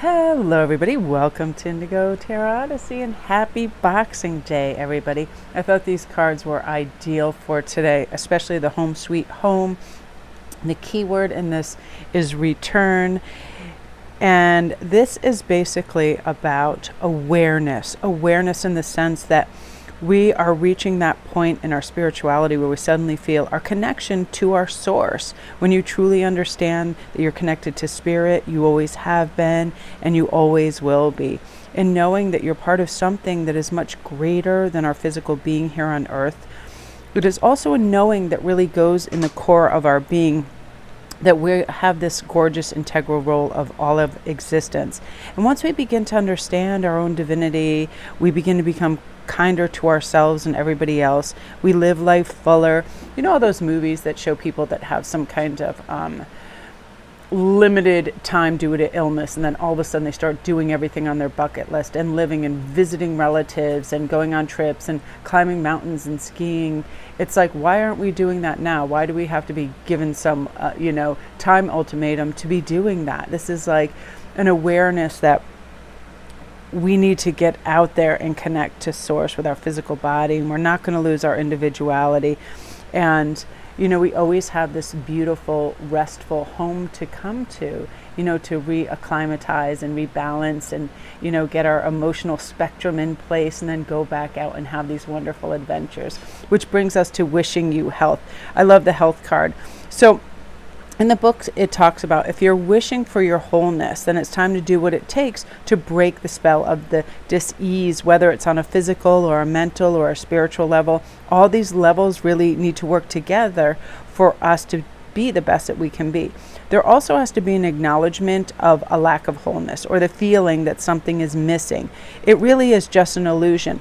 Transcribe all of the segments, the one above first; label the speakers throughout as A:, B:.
A: Hello everybody, welcome to Indigo Tarot Odyssey and happy Boxing Day everybody. I thought these cards were ideal for today, especially the home sweet home. The keyword in this is return, and this is basically about awareness in the sense that we are reaching that point in our spirituality where we suddenly feel our connection to our source. When you truly understand that you're connected to spirit, you always have been and you always will be. And knowing that you're part of something that is much greater than our physical being here on earth. It is also a knowing that really goes in the core of our being, that we have this gorgeous integral role of all of existence. And once we begin to understand our own divinity, we begin to become kinder to ourselves and everybody else. We live life fuller. You know all those movies that show people that have some kind of limited time due to illness, and then all of a sudden they start doing everything on their bucket list and living and visiting relatives and going on trips and climbing mountains and skiing. It's like, why aren't we doing that now? Why do we have to be given some time ultimatum to be doing that? This is like an awareness that we need to get out there and connect to source with our physical body, and we're not going to lose our individuality. And we always have this beautiful, restful home to come to, to reacclimatize and rebalance and, get our emotional spectrum in place and then go back out and have these wonderful adventures, which brings us to wishing you health. I love the health card. So in the book, it talks about if you're wishing for your wholeness, then it's time to do what it takes to break the spell of the dis-ease, whether it's on a physical or a mental or a spiritual level. All these levels really need to work together for us to be the best that we can be. There also has to be an acknowledgement of a lack of wholeness or the feeling that something is missing. It really is just an illusion.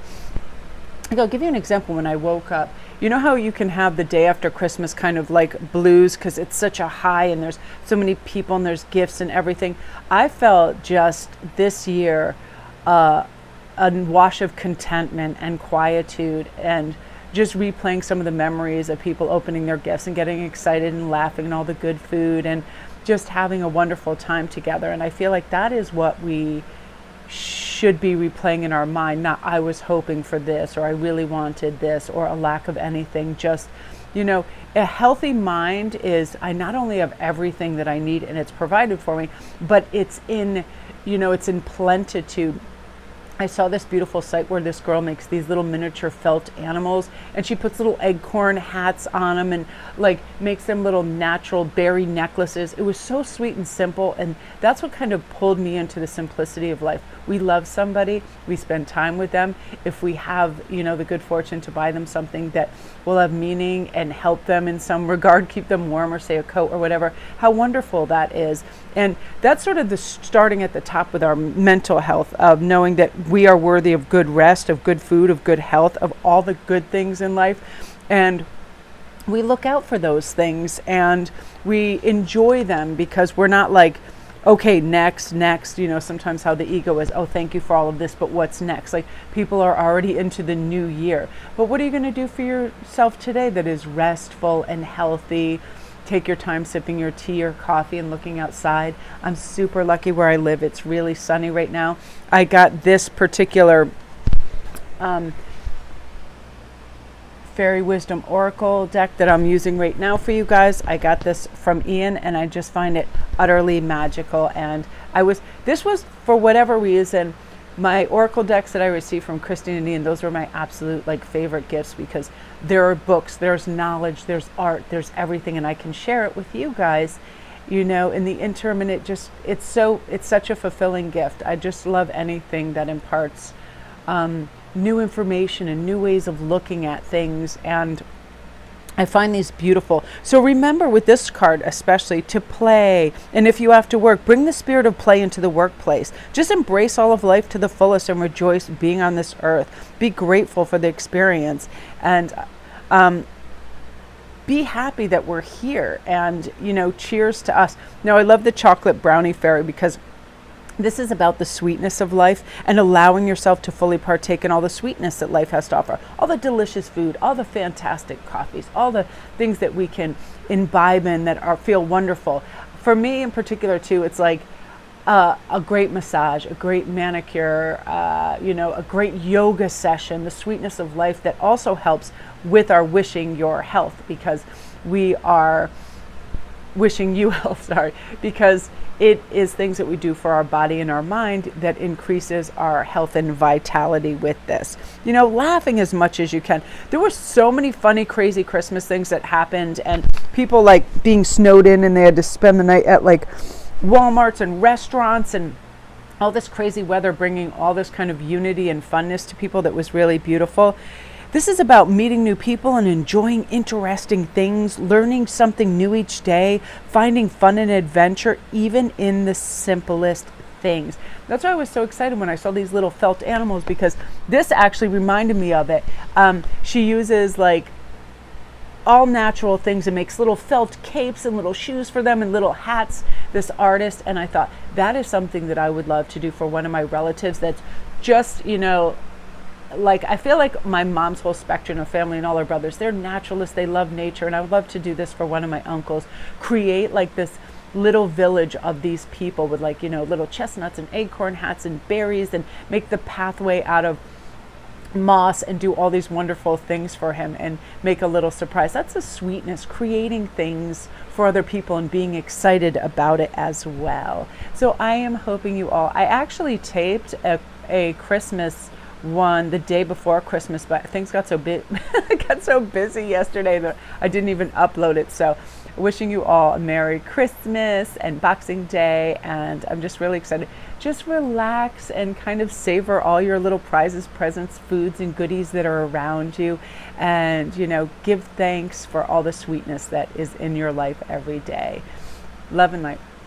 A: I'll give you an example. When I woke up, you know how you can have the day after Christmas kind of like blues because it's such a high and there's so many people and there's gifts and everything. I felt just this year a wash of contentment and quietude, and just replaying some of the memories of people opening their gifts and getting excited and laughing and all the good food and just having a wonderful time together. And I feel like that is what we should be replaying in our mind, not I was hoping for this or I really wanted this or a lack of anything. Just, a healthy mind is I not only have everything that I need and it's provided for me, but it's in, it's in plenitude. I saw this beautiful site where this girl makes these little miniature felt animals, and she puts little acorn hats on them and like makes them little natural berry necklaces. It was so sweet and simple, and that's what kind of pulled me into the simplicity of life. We love somebody, we spend time with them. If we have, the good fortune to buy them something that will have meaning and help them in some regard, keep them warm, or say a coat or whatever, how wonderful that is. And that's sort of the starting at the top with our mental health, of knowing that we are worthy of good rest, of good food, of good health, of all the good things in life. And we look out for those things and we enjoy them because we're not like, okay, next, sometimes how the ego is, oh, thank you for all of this, but what's next? Like, people are already into the new year. But what are you going to do for yourself today that is restful and healthy? Take your time sipping your tea or coffee and looking outside. I'm super lucky where I live. It's really sunny right now. I got this particular Fairy Wisdom Oracle deck that I'm using right now for you guys. I got this from Ian and I just find it utterly magical. And this was, for whatever reason, my Oracle decks that I received from Christine and Ian, those were my absolute favorite gifts, because there are books, there's knowledge, there's art, there's everything, and I can share it with you guys, in the interim, and it's such a fulfilling gift. I just love anything that imparts new information and new ways of looking at things, and I find these beautiful. So remember with this card especially to play, and if you have to work, bring the spirit of play into the workplace. Just embrace all of life to the fullest and rejoice being on this earth. Be grateful for the experience, and be happy that we're here, and cheers to us. Now I love the chocolate brownie fairy because this is about the sweetness of life and allowing yourself to fully partake in all the sweetness that life has to offer. All the delicious food, all the fantastic coffees, all the things that we can imbibe in that feel wonderful. For me in particular too, it's like a great massage, a great manicure, a great yoga session, the sweetness of life that also helps with our wishing your health, because we are wishing you health, sorry, because it is things that we do for our body and our mind that increases our health and vitality with this. Laughing as much as you can. There were so many funny, crazy Christmas things that happened, and people like being snowed in and they had to spend the night at like Walmarts and restaurants, and all this crazy weather bringing all this kind of unity and funness to people that was really beautiful. This is about meeting new people and enjoying interesting things, learning something new each day, finding fun and adventure, even in the simplest things. That's why I was so excited when I saw these little felt animals, because this actually reminded me of it. She uses like all natural things and makes little felt capes and little shoes for them and little hats, this artist. And I thought that is something that I would love to do for one of my relatives that's just, like, I feel like my mom's whole spectrum of family and all her brothers, they're naturalists, they love nature, and I would love to do this for one of my uncles. Create like this little village of these people with like, little chestnuts and acorn hats and berries, and make the pathway out of moss and do all these wonderful things for him and make a little surprise. That's a sweetness, creating things for other people and being excited about it as well. So I am hoping you all, I actually taped a Christmas one the day before Christmas, but things got so busy yesterday that I didn't even upload it. So wishing you all a Merry Christmas and Boxing Day, and I'm just really excited. Just relax and kind of savor all your little prizes, presents, foods, and goodies that are around you, and give thanks for all the sweetness that is in your life every day. Love and light.